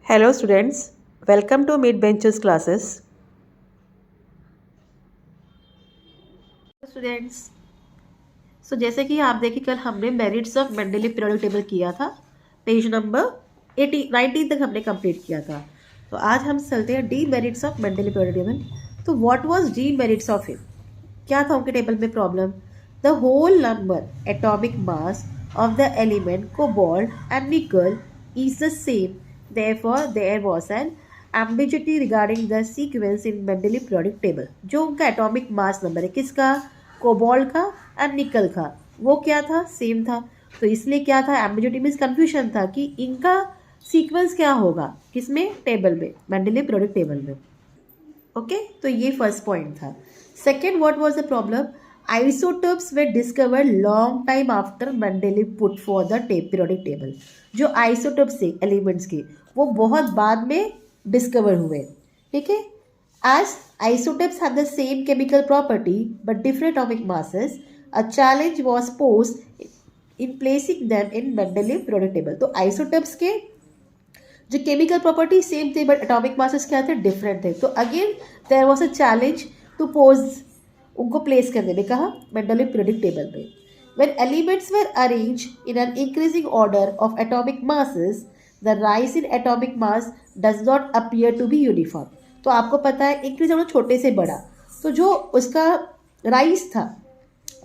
Hello students, welcome to Mid Benches classes. Students जैसे कि आप देखिए कल हमने merits of Mendeleev periodic table किया था। पेज नंबर 19 तक हमने कंप्लीट किया था। तो आज हम चलते हैं the merits of Mendeleev periodic table. तो what was the merits of it? क्या था उनके टेबल में problem? The whole number atomic mass of the element cobalt and nickel is the same, therefore there was an ambiguity regarding the sequence in Mendeleev periodic table। जो उनका atomic mass number है किसका? Cobalt का and निकल का, वो क्या था? सेम था। तो इसलिए क्या था? एम्बिग्यूटी मीन्स कंफ्यूजन था कि इनका सीक्वेंस क्या होगा, किसमें? टेबल में, मेंडलीव पीरियोडिक टेबल में। ओके, तो ये फर्स्ट पॉइंट था। Second, what was the problem? Isotopes were discovered long time after Mendeleev put for the periodic table. जो आइसोटोप्स थे एलिमेंट्स के, वो बहुत बाद में डिस्कवर हुए। ठीक है, as isotopes have the same chemical property but different atomic masses, a challenge was posed in placing them in Mendeleev periodic table। तो isotopes के जो केमिकल प्रॉपर्टी सेम थे बट एटॉमिक मासेस क्या थे? डिफरेंट थे। तो again there was a challenge to pose, उनको place करने में, कहा मेंडलीव पीरियोडिक टेबल में। When elements were arrange in an increasing order of atomic masses, the rise in atomic mass does not appear to be uniform. तो आपको पता है increase होना छोटे से बड़ा, तो जो उसका राइज था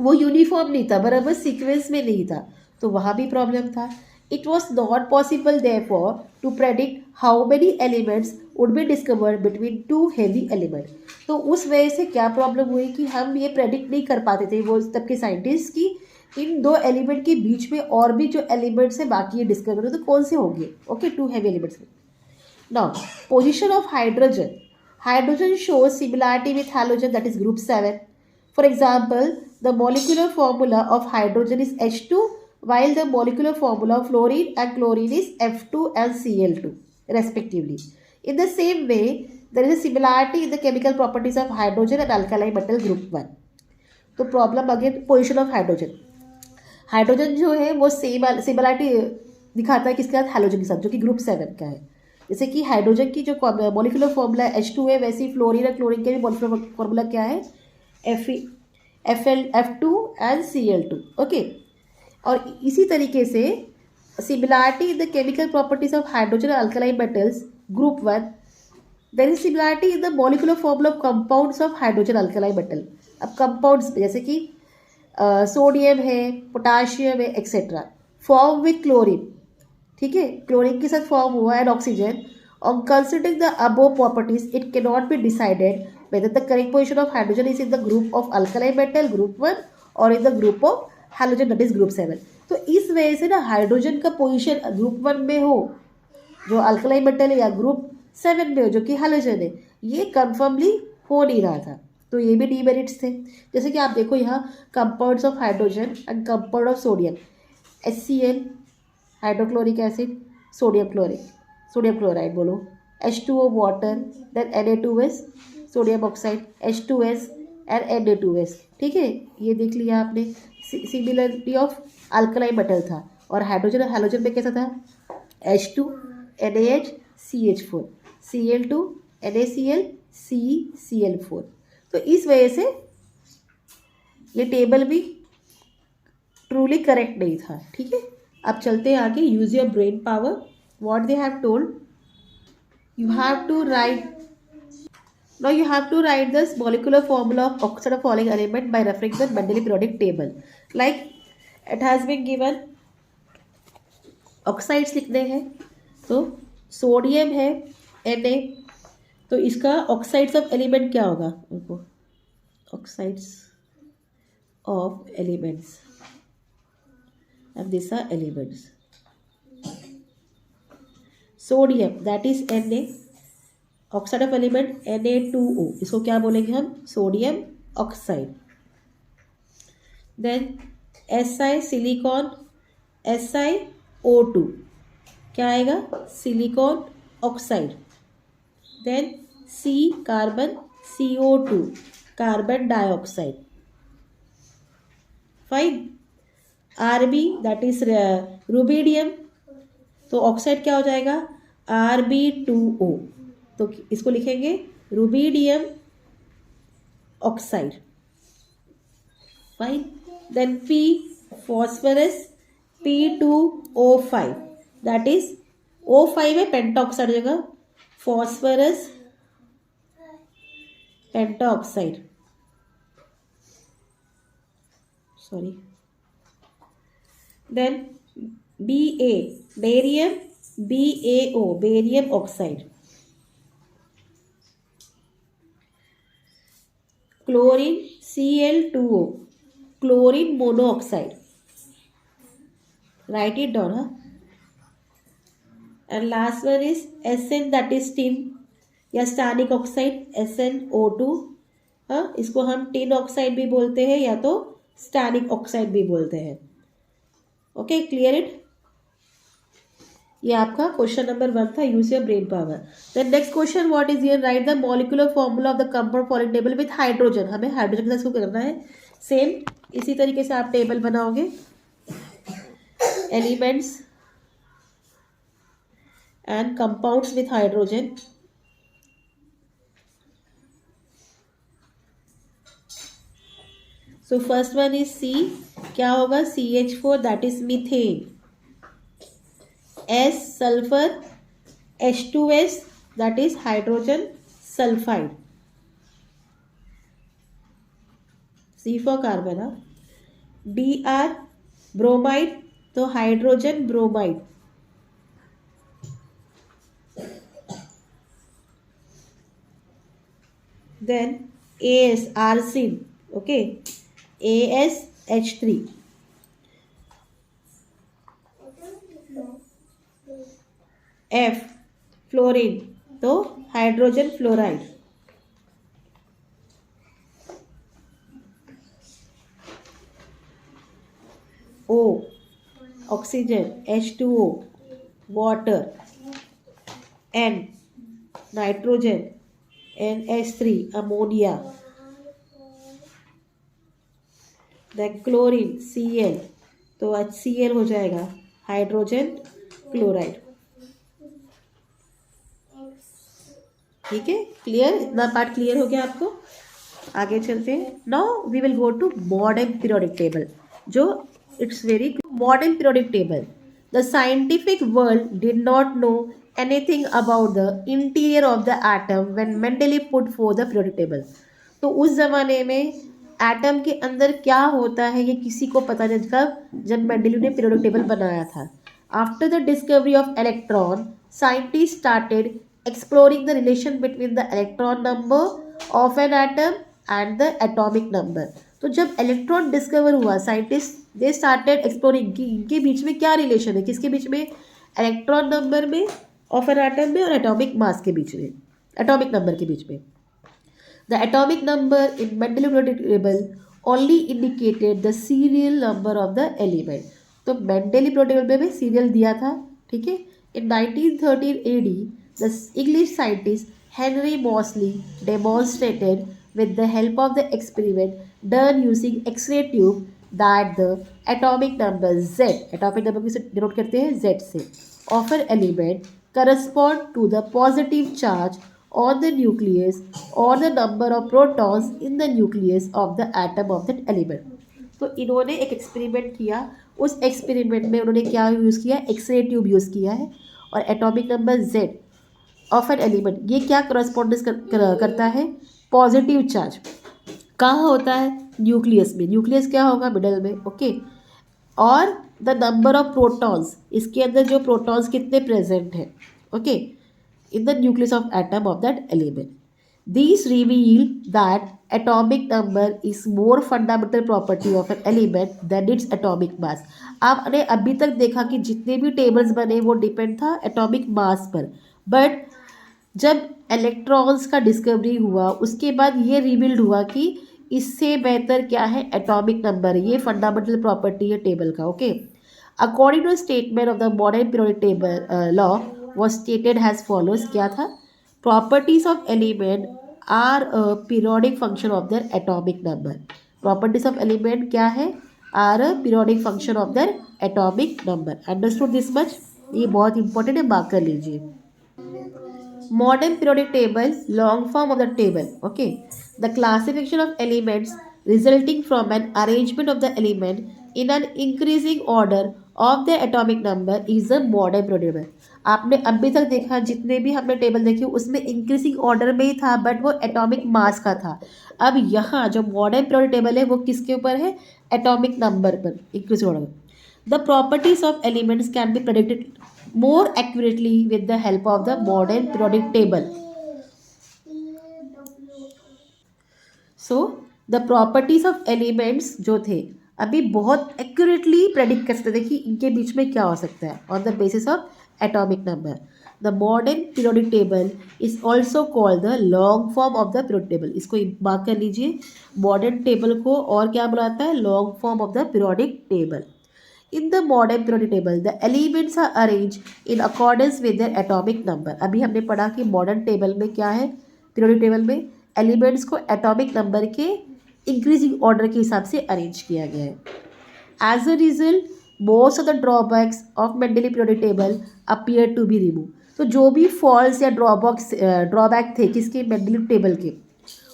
वो यूनिफॉर्म नहीं था, बराबर सीक्वेंस में नहीं था, तो वहाँ भी प्रॉब्लम था। It was not possible therefore to predict how many elements would be discovered between two heavy elements। तो उस वजह से क्या प्रॉब्लम हुई कि हम ये प्रेडिक्ट नहीं कर पाते थे वो तब के साइंटिस्ट की इन दो एलिमेंट के बीच में और भी जो एलिमेंट्स हैं बाकी ये डिस्कवर हो तो कौन से होंगे। ओके, टू हेवी एलिमेंट्स में। Now position of hydrogen, hydrogen shows similarity with halogen, that is group 7। For example, the molecular formula of hydrogen is H2 while the molecular formula of fluorine and chlorine is F2 and Cl2 respectively। In the same way, there is a similarity in the chemical properties of hydrogen and alkali metal group 1। तो problem again position of hydrogen, hydrogen जो है वो similarity दिखाता है किसके साथ? Halogen के साथ, जो कि ग्रुप 7 का है। जैसे कि हाइड्रोजन की जो मॉलिक्यूलर फॉर्मूला H2 है, वैसे ही फ्लोरीन और क्लोरीन के भी मॉलिक्यूलर फॉर्मूला क्या है? F2 and Cl2। ओके, और इसी तरीके से similarity in the chemical properties of hydrogen alkaline metals group 1, there is similarity in the molecular formula of compounds of hydrogen alkaline metal. अब कंपाउंड्स जैसे कि सोडियम है, पोटाशियम है, एक्सेट्रा, फॉर्म विथ क्लोरीन। ठीक है, क्लोरीन के साथ form हुआ and oxygen. On considering the above properties it can not be decided whether the correct position of hydrogen is in the group of alkali metal group 1 or in the group of halogen that is group 7। तो इस वजह से ना hydrogen का position group 1 में हो जो alkali metal है या ग्रुप 7 में हो जो कि हैलोजन है, ये कंफर्मली हो नहीं रहा था। तो ये भी डीमेरिट्स थे। जैसे कि आप देखो यहाँ compounds of hydrogen and compound of sodium, HCl hydrochloric acid, sodium chloride बोलो, H2O water, then Na2S sodium oxide, H2S and Na2S। ठीक है, ये देख लिया आपने। सिमिलरिटी ऑफ अल्कलाई मेटल था और हाइड्रोजन और हैलोजन में कैसा था? H2 NaH CH4 Cl2 NaCl CCl4। तो इस वजह से ये टेबल भी ट्रूली करेक्ट नहीं था। ठीक है, अब चलते हैं आगे। Use your brain power, what they have told, you have to write this molecular formula of oxide of falling element by referring to the Mendeleev periodic table। like it has been given oxides लिखने हैं, तो sodium है Na, तो इसका oxides of element क्या होगा? उनको oxides of elements and these are elements। Sodium that is Na, oxide of element Na2O, इसको क्या बोलेंगे हम? Sodium oxide. Then Si silicon SiO2 क्या आएगा? Silicon oxide. Then C carbon CO2 carbon dioxide. Fine. Rb that is rubidium, तो oxide क्या हो जाएगा? Rb2O, तो इसको लिखेंगे rubidium oxide, fine. Then P phosphorus P2O5, that is O5 है पेंटाऑक्साइड जगह, phosphorus pentoxide, sorry. Then Ba barium BaO, barium oxide. Chlorine Cl2O, chlorine monoxide, write it down, and last one is Sn, that is tin या स्टानिक oxide SnO2, इसको हम tin oxide भी बोलते हैं या तो स्टानिक ऑक्साइड भी बोलते हैं। Okay, clear it. ये आपका क्वेश्चन नंबर 1 था, use your brain power. Then next question, what is here, write the molecular formula of the compound following table with hydrogen. हमें हाइड्रोजन के साथ इसको करना है, सेम इसी तरीके से आप टेबल बनाओगे, elements and compounds with hydrogen. So first one is C, क्या होगा, CH4, that is methane. S sulphur, H2S, that is hydrogen sulfide। C for carbon, Br bromide, तो hydrogen bromide. Then AS arsine, okay, AsH3। F fluorine, तो hydrogen fluoride. O oxygen, H2O water, N nitrogen, NH3 ammonia. Then chlorine Cl, तो HCl हो जाएगा hydrogen chloride. ठीक है, clear, इतना part clear हो गया आपको। आगे चलते हैं। Now we will go to modern periodic table, जो it's very modern periodic table. The scientific world did not know anything about the interior of the atom when Mendeleev put for the periodic table. तो उस जमाने में atom के अंदर क्या होता है ये किसी को पता नहीं था जब मेंडलीव ने पीरियोडिक टेबल बनाया था। After the discovery of electron, scientist started exploring the relation between the electron number of an atom and the atomic number। तो जब इलेक्ट्रॉन डिस्कवर हुआ, साइंटिस्ट दे स्टार्टेड एक्सप्लोरिंग कि इनके बीच में क्या रिलेशन है, किसके बीच में, इलेक्ट्रॉन नंबर में ऑफ एन एटम में और एटॉमिक मास के बीच में, एटॉमिक नंबर के बीच में। The atomic number in Mendeleev periodic table only indicated the serial number of the element. तो मेंडलीव पीरियोडिक टेबल में सीरियल दिया था, ठीक है। इन 1913 AD the English scientist Henry Moseley demonstrated with the help of the experiment done using X-ray tube that the atomic number Z, atomic number किसे denote करते हैं, Z से, of an element correspond to the positive charge on the nucleus or the number of protons in the nucleus of the atom of that element। तो इन्होंने एक experiment किया, उस experiment में उन्होंने क्या यूज़ किया, एक्सरे ट्यूब यूज़ किया है, और atomic number Z of an element, ये क्या करस्पॉन्डेंस करता है, पॉजिटिव चार्ज कहाँ होता है, न्यूक्लियस में। न्यूक्लियस क्या होगा, मिडल में, ओके। और द नंबर ऑफ प्रोटॉन्स, इसके अंदर जो प्रोटॉन्स कितने प्रेजेंट हैं, okay, in the nucleus of atom of that element. These reveal that atomic number is more fundamental property of an element than its atomic mass। आपने अभी तक देखा कि जितने भी टेबल्स बने वो डिपेंड था एटॉमिक मास पर, बट जब इलेक्ट्रॉन्स का डिस्कवरी हुआ उसके बाद ये रिवील्ड हुआ कि इससे बेहतर क्या है, एटॉमिक नंबर, ये फंडामेंटल प्रॉपर्टी है टेबल का, okay. According to statement of the modern periodic table law was stated has follows, क्या था, properties of element are a periodic function of their atomic number। properties of element क्या है, are a periodic function of their atomic number। understood this much, ये बहुत important है, mark कर लीजिए। Modern periodic table, long form of the table. Okay, the classification of elements resulting from an arrangement of the element in an increasing order of the atomic number is a modern periodic table. आपने अभी तक देखा जितने भी हमने table देखे उसमें increasing order में ही था, बट वो एटॉमिक मास का था. अब यहाँ जो मॉडर्न पीरियोडिक टेबल है वो किसके ऊपर है? एटॉमिक नंबर पर, increasing order. The properties of elements can be predicted more accurately with the help of the modern periodic table. So the properties of elements जो थे अभी बहुत accurately predict कर सकते थे कि इनके बीच में क्या हो सकता है on the basis of atomic number. The modern periodic table is also called the long form of the periodic table. इसको मार्क कर लीजिए, modern table को और क्या बुलाता है? long form of the periodic table. In the modern periodic table, the elements are arranged in accordance with their atomic number. अभी हमने पढ़ा कि modern table में क्या है? periodic table में elements को atomic number के increasing order के हिसाब से arrange किया गया है. As a result, most of the drawbacks of Mendeleev periodic table appear to be removed. तो जो भी फॉल्स या ड्रॉबैक थे किसके? मेंडलीव टेबल के,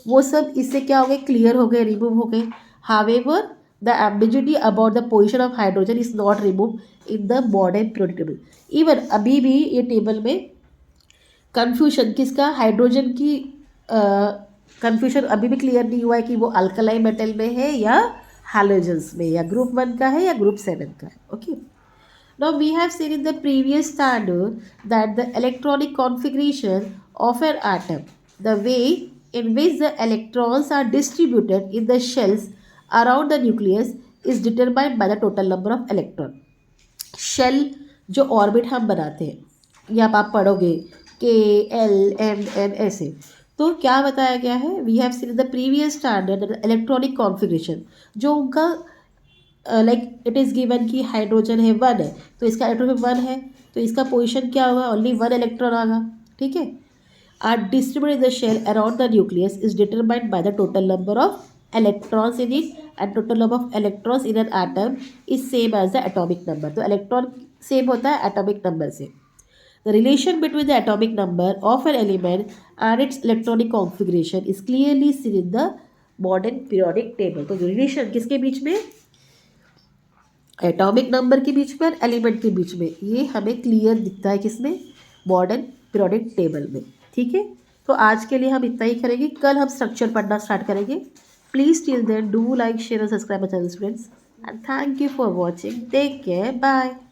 वो सब इससे क्या हो गए? क्लियर हो गए, रिमूव हो गए. However the ambiguity about the position of hydrogen is not removed in the modern periodic table. Even अभी भी ये टेबल में कंफ्यूजन किसका? हाइड्रोजन की कंफ्यूजन अभी भी क्लियर नहीं हुआ है कि वो अल्कलाई मेटल में है या हैलोजन्स में, या ग्रुप 1 का है या ग्रुप 7 का है. Okay, now we have seen in the previous standard that the electronic configuration of an atom, the way in which the electrons are distributed in the shells around the nucleus is determined by the total number of electron. Shell जो orbit हम बनाते हैं, या आप पढ़ोगे KLMN ऐसे, तो क्या बताया गया है? We have seen in the previous standard electronic configuration जो उनका लाइक इट इज़ गिवन कि हाइड्रोजन है 1 है, तो इसका इलेक्ट्रॉन 1 है, तो इसका पोजीशन क्या होगा? ओनली 1 इलेक्ट्रॉन आएगा. ठीक है. Are distributed in the shell around the nucleus is determined by the total number of electrons in it, and total number of electrons in an atom is same as the atomic number. तो electron same होता है atomic number से. The relation between the atomic number of an element and its electronic configuration is clearly seen in the modern periodic table. तो जो relation किसके बीच में? Atomic number के बीच में और एलिमेंट के बीच में, ये हमें क्लियर दिखता है किसमें? मॉडर्न पीरियोडिक टेबल में. ठीक है, तो आज के लिए हम इतना ही करेंगे. कल हम स्ट्रक्चर पढ़ना स्टार्ट करेंगे. Please till then do like, share and subscribe my channel, students. And thank you for watching. Take care. Bye.